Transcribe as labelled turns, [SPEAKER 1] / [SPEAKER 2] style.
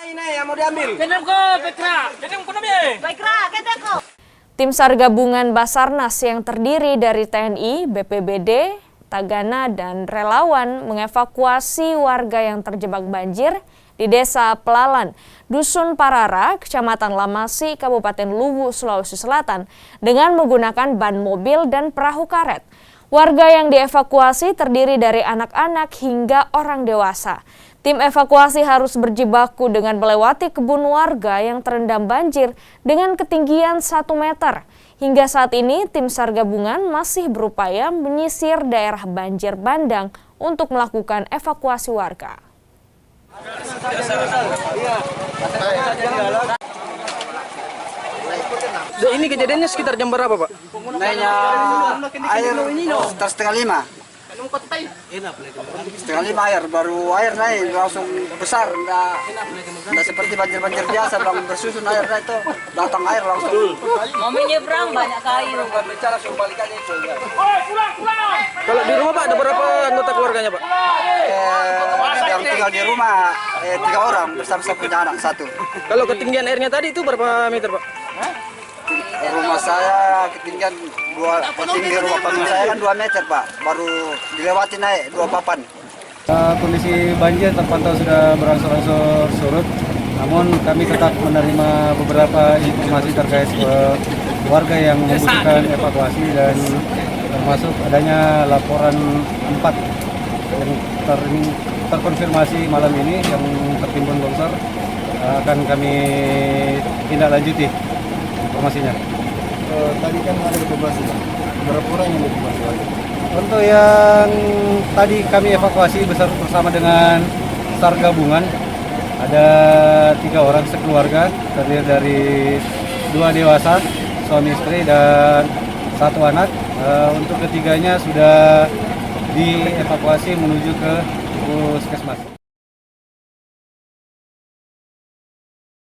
[SPEAKER 1] Yang mau diambil.
[SPEAKER 2] Tim SAR gabungan Basarnas yang terdiri dari TNI, BPBD, Tagana, dan relawan mengevakuasi warga yang terjebak banjir di Desa Pelalan, Dusun Parara, Kecamatan Lamasi, Kabupaten Luwu, Sulawesi Selatan dengan menggunakan ban mobil dan perahu karet. Warga yang dievakuasi terdiri dari anak-anak hingga orang dewasa. Tim evakuasi harus berjibaku dengan melewati kebun warga yang terendam banjir dengan ketinggian 1 meter. Hingga saat ini, tim SAR gabungan masih berupaya menyisir daerah banjir bandang untuk melakukan evakuasi warga.
[SPEAKER 1] Ini kejadiannya sekitar jam berapa, Pak?
[SPEAKER 3] Naiknya air sekitar setengah 5. Setengah 5 air, baru air naik langsung besar, enggak seperti banjir-banjir biasa, bang bersusun air itu datang air langsung.
[SPEAKER 4] Mau menyeberang banyak kayu.
[SPEAKER 1] Kalau di rumah Pak ada berapa anggota keluarganya, Pak?
[SPEAKER 3] Yang tinggal di rumah 3 orang bersama punya anak 1.
[SPEAKER 1] Kalau ketinggian airnya tadi itu berapa meter, Pak?
[SPEAKER 3] Rumah saya ketinggian tinggi rumah panggung saya kan 2 meter, Pak. Baru dilewati naik 2 papan.
[SPEAKER 5] Kondisi banjir terpantau sudah berangsur-angsur surut, namun kami tetap menerima beberapa informasi terkait warga yang membutuhkan evakuasi dan termasuk adanya laporan 4 yang terkonfirmasi malam ini yang tertimbun longsor. Akan kami tindak lanjuti informasinya.
[SPEAKER 6] Tadi kan ada evakuasi, berapa orang yang dievakuasi?
[SPEAKER 5] Untuk yang tadi kami evakuasi bersama dengan SAR gabungan, ada 3 orang sekeluarga, terdiri dari 2 dewasa, suami istri dan 1 anak. Untuk ketiganya sudah dievakuasi menuju ke puskesmas.